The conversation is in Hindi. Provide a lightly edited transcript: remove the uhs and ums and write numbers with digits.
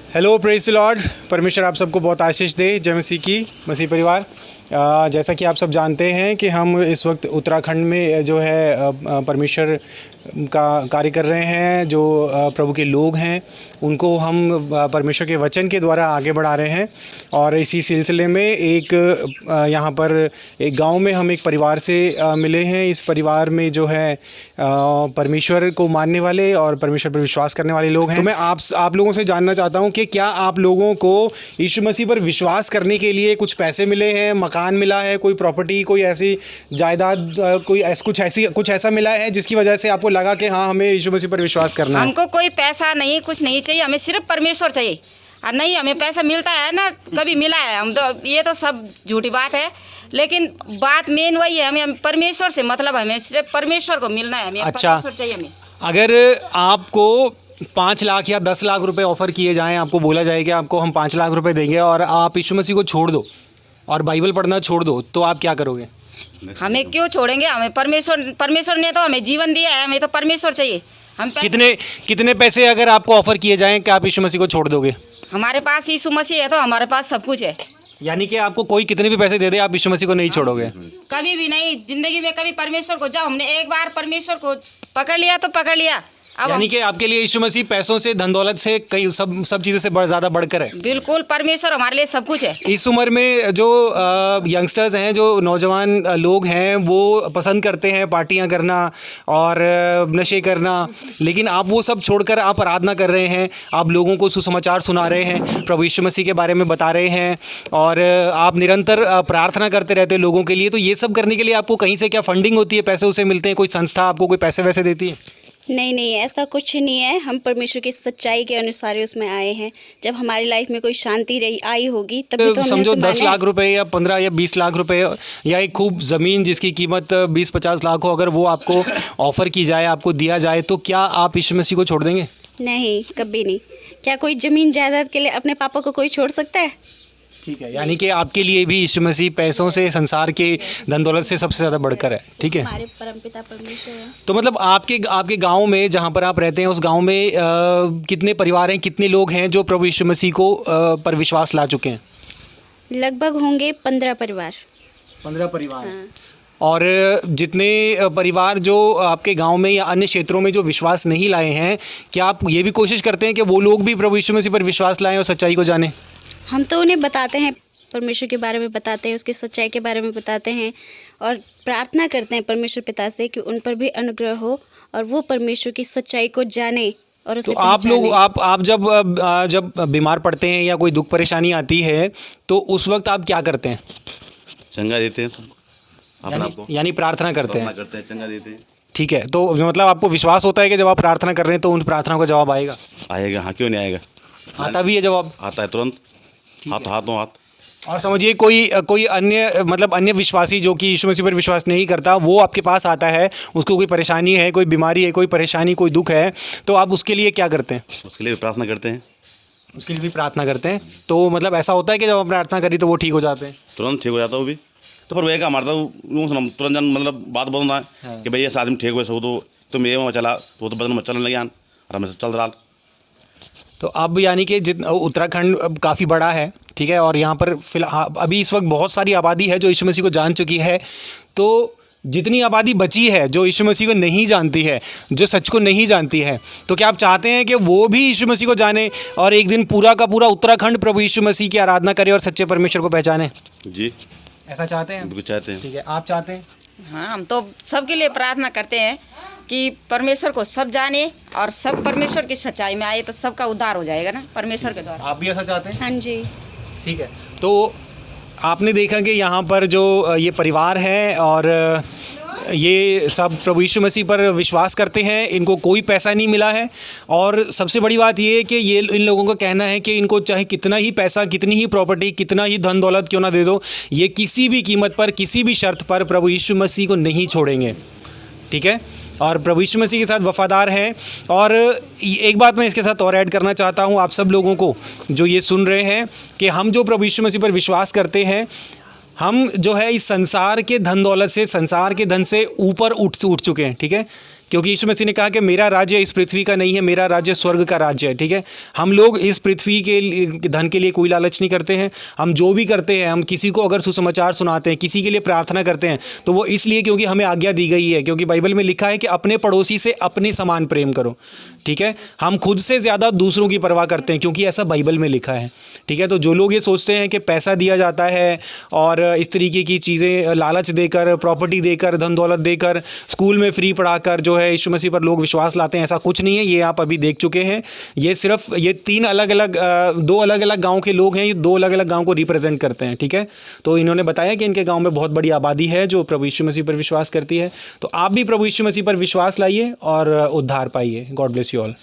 Hello, praise the Lord. परमेश्वर आप सबको बहुत आशीष दे। जय मसीह की, मसीह परिवार। जैसा कि आप सब जानते हैं कि हम इस वक्त उत्तराखंड में जो है परमेश्वर का कार्य कर रहे हैं। जो प्रभु के लोग हैं उनको हम परमेश्वर के वचन के द्वारा आगे बढ़ा रहे हैं। और इसी सिलसिले में एक यहाँ पर एक गांव में हम एक परिवार से मिले हैं। इस परिवार में जो है परमेश्वर को मानने वाले और परमेश्वर पर विश्वास करने वाले लोग हैं। तो मैं आप लोगों से जानना चाहता हूँ कि क्या आप लोगों को यीशु मसीह पर विश्वास करने के लिए कुछ पैसे मिले हैं, मकान मिला है, कोई प्रॉपर्टी, कोई ऐसी जायदाद, कुछ ऐसा मिला है जिसकी वजह से आपको लगा कि हाँ, हमें यीशु मसीह पर विश्वास करना है? हमको कोई पैसा नहीं, कुछ नहीं चाहिए, हमें सिर्फ परमेश्वर चाहिए। और नहीं हमें पैसा मिलता है ना, कभी मिला है, हम तो ये तो सब झूठी बात है, लेकिन बात मेन वही है, हमें परमेश्वर से मतलब, हमें सिर्फ परमेश्वर को मिलना है, हमें परमेश्वर चाहिए। हमें अगर आपको 5 लाख या 10 लाख रुपए ऑफ़र किए जाएं, आपको बोला जाए कि आपको हम 5 लाख रुपए देंगे और आप यीशु मसीह को छोड़ दो और बाइबल पढ़ना छोड़ दो, तो आप क्या करोगे? हमें क्यों छोड़ेंगे? हमें परमेश्वर ने तो हमें जीवन दिया है, हमें तो परमेश्वर चाहिए। हम कितने पैसे अगर आपको ऑफ़र किए जाएं कि आप यीशु मसीह को छोड़ दोगे? हमारे पास यीशु मसीह है तो हमारे पास सब कुछ है। यानी कि आपको कोई कितने भी पैसे दे दे, आप यीशु मसीह को नहीं छोड़ोगे? कभी भी नहीं, जिंदगी में कभी परमेश्वर को, जब हमने एक बार परमेश्वर को पकड़ लिया तो पकड़ लिया। यानी कि आपके लिए यीशु मसीह पैसों से, धन दौलत से, कई सब चीज़ों से ज़्यादा बढ़कर है। बिल्कुल, परमेश्वर हमारे लिए सब कुछ है। इस उम्र में जो यंगस्टर्स हैं, जो नौजवान लोग हैं, वो पसंद करते हैं पार्टियां करना और नशे करना, लेकिन आप वो सब छोड़कर आप आराधना कर रहे हैं, आप लोगों को सुसमाचार सुना रहे हैं, प्रभु यीशु मसीह के बारे में बता रहे हैं और आप निरंतर प्रार्थना करते रहते हैं लोगों के लिए। तो ये सब करने के लिए आपको कहीं से क्या फंडिंग होती है, पैसे उसे मिलते हैं, कोई संस्था आपको कोई पैसे वैसे देती है? नहीं, ऐसा कुछ नहीं है। हम परमेश्वर की सच्चाई के अनुसार ही उसमें आए हैं। जब हमारी लाइफ में कोई शांति आई होगी तभी तो हमने समझो 10 संभाला लाख रुपए या 15 या 20 लाख रुपए या एक खूब ज़मीन जिसकी कीमत 20-50 लाख हो, अगर वो आपको ऑफ़र की जाए, आपको दिया जाए, तो क्या आप यीशु मसीह को छोड़ देंगे? नहीं, कभी नहीं। क्या कोई ज़मीन जायदाद के लिए अपने पापा को कोई छोड़ सकता है? ठीक है, यानी कि आपके लिए भी यीशु मसीह पैसों से, संसार के धन दौलत से सबसे ज़्यादा बढ़कर है। ठीक है, हमारे परमपिता परमेश्वर है। तो मतलब आपके गांव में, जहां पर आप रहते हैं, उस गांव में कितने परिवार हैं, कितने लोग हैं जो प्रभु यीशु मसीह को पर विश्वास ला चुके हैं? लगभग होंगे 15 परिवार। 15 परिवार। हाँ। और जितने परिवार जो आपके गांव में या अन्य क्षेत्रों में जो विश्वास नहीं लाए हैं, क्या आप ये भी कोशिश करते हैं कि वो लोग भी प्रभु यीशु मसीह पर विश्वास लाएं और सच्चाई को जानें? हम तो उन्हें बताते हैं, परमेश्वर के बारे में बताते हैं, उसकी सच्चाई के बारे में बताते हैं और प्रार्थना करते हैं परमेश्वर पिता से कि उन पर भी अनुग्रह हो और वो परमेश्वर की सच्चाई को जाने और उसे तो आप लोग आप जब बीमार पड़ते हैं या कोई दुख परेशानी आती है, तो उस वक्त आप क्या करते हैं? चंगा देते हैं अपने आप को, यानी प्रार्थना करते हैं। चंगा देते हैं। ठीक है, तो मतलब आपको विश्वास होता है कि जब आप प्रार्थना कर रहे हैं तो उन प्रार्थना का जवाब आएगा? आएगा, हाँ, क्यों नहीं आएगा? आता भी है जवाब? आता है तुरंत, हाथ। और समझिए कोई अन्य विश्वासी जो कि यीशु मसीह पर विश्वास नहीं करता, वो आपके पास आता है, उसको कोई परेशानी है, कोई बीमारी है, कोई परेशानी, कोई दुख है, तो आप उसके लिए क्या करते हैं? उसके लिए प्रार्थना करते हैं। उसके लिए भी प्रार्थना करते हैं। तो मतलब ऐसा होता है कि जब आप प्रार्थना करी तो वो ठीक हो जाते हैं? तुरंत ठीक हो जाता है वो भी। तो फिर वही का मारता हूँ तुरंत जान, मतलब बात बोलना है हाँ। कि भाई ये आदमी ठीक हुए सो, तो मेरे वहाँ चला तो बदन में चलने लगे और हमें चल रहा। तो अब यानी कि उत्तराखंड काफ़ी बड़ा है, ठीक है, और यहाँ पर फिलहाल अभी इस वक्त बहुत सारी आबादी है जो यीशु मसीह को जान चुकी है। तो जितनी आबादी बची है जो यीशु मसीह को नहीं जानती है, जो सच को नहीं जानती है, तो क्या आप चाहते हैं कि वो भी यीशु मसीह को जाने और एक दिन पूरा का पूरा उत्तराखंड प्रभु यीशु मसीह की आराधना करे और सच्चे परमेश्वर को पहचाने? जी, ऐसा चाहते हैं? बिल्कुल चाहते हैं। ठीक है, आप चाहते हैं? हाँ, हम तो सबके लिए प्रार्थना करते हैं कि परमेश्वर को सब जाने और सब परमेश्वर की सच्चाई में आए, तो सबका उद्धार हो जाएगा ना परमेश्वर के द्वारा। आप भी ऐसा चाहते हैं? हाँ जी। ठीक है, तो आपने देखा कि यहाँ पर जो ये परिवार है और ये सब प्रभु यीशु मसीह पर विश्वास करते हैं, इनको कोई पैसा नहीं मिला है। और सबसे बड़ी बात ये है कि ये इन लोगों का कहना है कि इनको चाहे कितना ही पैसा, कितनी ही प्रॉपर्टी, कितना ही धन दौलत क्यों ना दे दो, ये किसी भी कीमत पर, किसी भी शर्त पर प्रभु यीशु मसीह को नहीं छोड़ेंगे। ठीक है, और प्रभु यीशु मसीह के साथ वफ़ादार हैं। और एक बात मैं इसके साथ और ऐड करना चाहता हूँ आप सब लोगों को जो ये सुन रहे हैं, कि हम जो प्रभु यीशु मसीह पर विश्वास करते हैं, हम जो है इस संसार के धन दौलत से, संसार के धन से ऊपर उठ चुके हैं। ठीक है, क्योंकि यीशु मसीह ने कहा कि मेरा राज्य इस पृथ्वी का नहीं है, मेरा राज्य स्वर्ग का राज्य है। ठीक है, हम लोग इस पृथ्वी के धन के लिए कोई लालच नहीं करते हैं। हम जो भी करते हैं, हम किसी को अगर सुसमाचार सुनाते हैं, किसी के लिए प्रार्थना करते हैं, तो वो इसलिए क्योंकि हमें आज्ञा दी गई है, क्योंकि बाइबल में लिखा है कि अपने पड़ोसी से अपने समान प्रेम करो। ठीक है, हम खुद से ज़्यादा दूसरों की परवाह करते हैं, क्योंकि ऐसा बाइबल में लिखा है। ठीक है, तो जो लोग ये सोचते हैं कि पैसा दिया जाता है और इस तरीके की चीज़ें लालच देकर, प्रॉपर्टी देकर, धन दौलत देकर, स्कूल में फ्री पढ़ाकर जो है यीशु मसीह पर लोग विश्वास लाते हैं, ऐसा कुछ नहीं है। ये आप अभी देख चुके हैं। ये सिर्फ ये दो अलग अलग गांव के लोग हैं, ये दो अलग अलग गांव को रिप्रेजेंट करते हैं। ठीक है, तो इन्होंने बताया कि इनके गांव में बहुत बड़ी आबादी है जो प्रभु यीशु मसीह पर विश्वास करती है। तो आप भी प्रभु यीशु मसीह पर विश्वास लाइए और उद्धार पाइए। God bless you all.